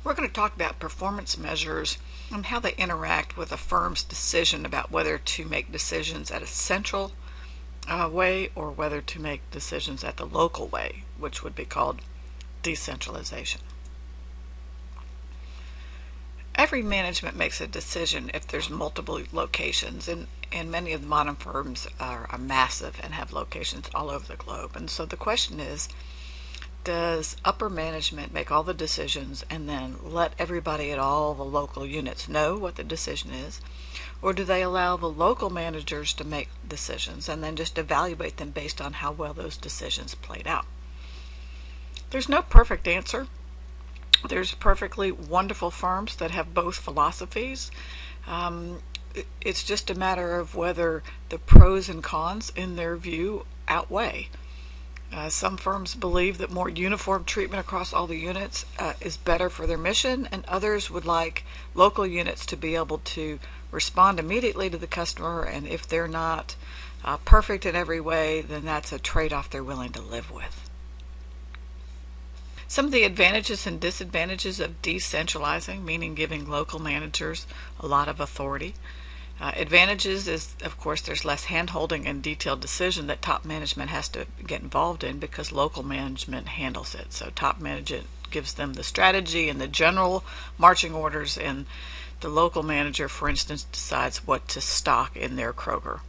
We're going to talk about performance measures and how they interact with a firm's decision about whether to make decisions at a central way or whether to make decisions at the local way, which would be called decentralization. Every management makes a decision if there's multiple locations, and many of the modern firms are massive and have locations all over the globe. And so the question is, does upper management make all the decisions and then let everybody at all the local units know what the decision is? Or do they allow the local managers to make decisions and then just evaluate them based on how well those decisions played out? There's no perfect answer. There's perfectly wonderful firms that have both philosophies. It's just a matter of whether the pros and cons in their view outweigh. Some firms believe that more uniform treatment across all the units is better for their mission, and others would like local units to be able to respond immediately to the customer, and if they're not perfect in every way, then that's a trade-off they're willing to live with. Some of the advantages and disadvantages of decentralizing, meaning giving local managers a lot of authority. Advantages is, of course, there's less hand-holding and detailed decision that top management has to get involved in because local management handles it. So top management gives them the strategy and the general marching orders, and the local manager, for instance, decides what to stock in their Kroger.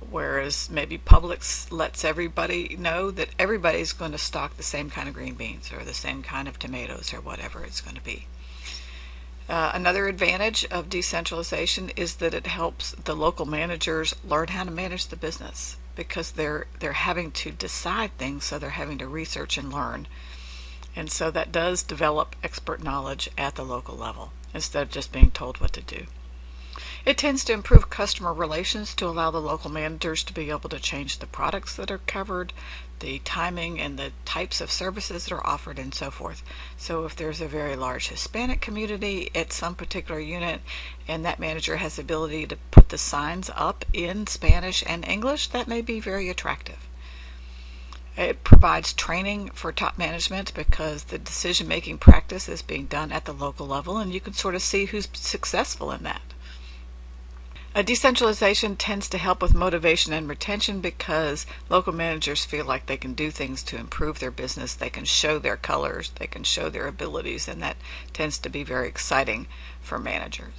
Whereas maybe Publix lets everybody know that everybody's going to stock the same kind of green beans or the same kind of tomatoes or whatever it's going to be. Another advantage of decentralization is that it helps the local managers learn how to manage the business because they're having to decide things, so they're having to research and learn. And so that does develop expert knowledge at the local level instead of just being told what to do. It tends to improve customer relations to allow the local managers to be able to change the products that are covered, the timing and the types of services that are offered, and so forth. So if there's a very large Hispanic community at some particular unit and that manager has the ability to put the signs up in Spanish and English, that may be very attractive. It provides training for top management because the decision-making practice is being done at the local level, and you can sort of see who's successful in that. A decentralization tends to help with motivation and retention because local managers feel like they can do things to improve their business. They can show their colors, they can show their abilities, and that tends to be very exciting for managers.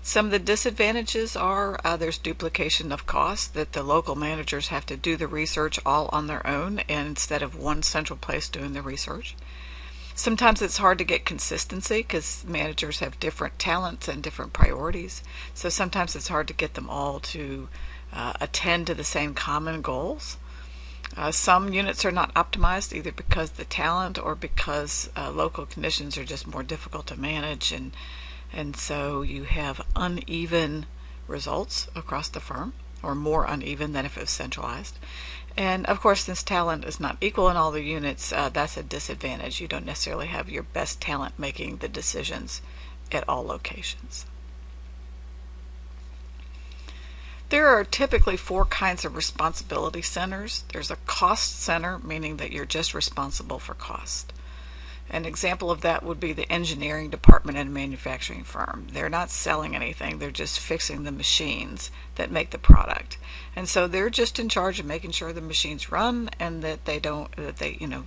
Some of the disadvantages are there's duplication of costs, that the local managers have to do the research all on their own and instead of one central place doing the research. Sometimes it's hard to get consistency because managers have different talents and different priorities. So sometimes it's hard to get them all to attend to the same common goals. Some units are not optimized either because the talent or because local conditions are just more difficult to manage, and so you have uneven results across the firm, or more uneven than if it was centralized. And of course, since talent is not equal in all the units, that's a disadvantage. You don't necessarily have your best talent making the decisions at all locations. There are typically 4 kinds of responsibility centers. There's a cost center, meaning that you're just responsible for cost. An example of that would be the engineering department in a manufacturing firm. They're not selling anything, they're just fixing the machines that make the product. And so they're just in charge of making sure the machines run and that they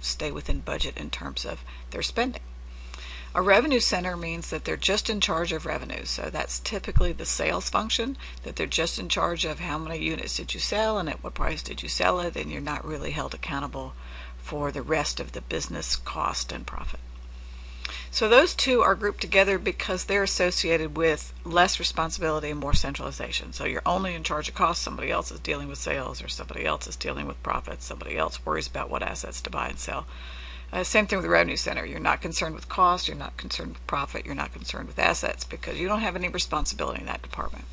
stay within budget in terms of their spending. A revenue center means that they're just in charge of revenue. So that's typically the sales function, that they're just in charge of how many units did you sell and at what price did you sell it, and you're not really held accountable for the rest of the business cost and profit. So those two are grouped together because they're associated with less responsibility and more centralization. So you're only in charge of costs, somebody else is dealing with sales, or somebody else is dealing with profits, somebody else worries about what assets to buy and sell. Same thing with the revenue center. You're not concerned with cost, you're not concerned with profit, you're not concerned with assets because you don't have any responsibility in that department.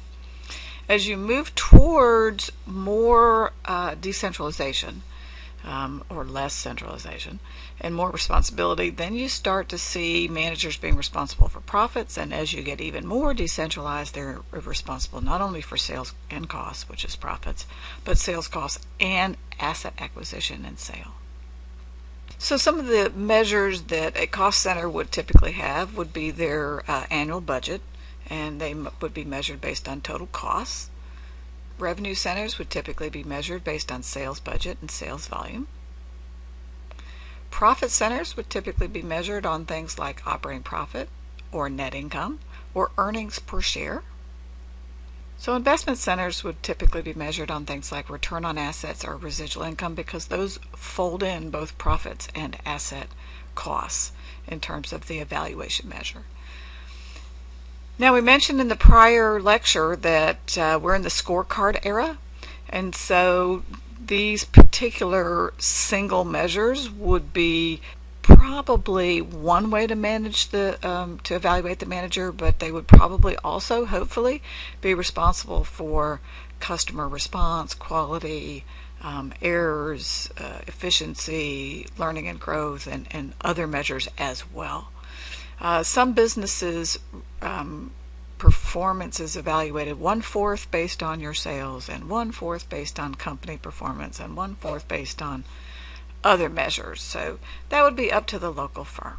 As you move towards more decentralization, or less centralization and more responsibility, then you start to see managers being responsible for profits, and as you get even more decentralized, they're responsible not only for sales and costs, which is profits, but sales costs and asset acquisition and sale. So some of the measures that a cost center would typically have would be their annual budget, and they would be measured based on total costs. Revenue centers would typically be measured based on sales budget and sales volume. Profit centers would typically be measured on things like operating profit or net income or earnings per share. So investment centers would typically be measured on things like return on assets or residual income, because those fold in both profits and asset costs in terms of the evaluation measure. Now, we mentioned in the prior lecture that we're in the scorecard era, and so these particular single measures would be probably one way to manage to evaluate the manager, but they would probably also, hopefully, be responsible for customer response, quality, errors, efficiency, learning and growth, and other measures as well. Some businesses performance is evaluated 1/4 based on your sales, and 1/4 based on company performance, and 1/4 based on other measures. So that would be up to the local firm.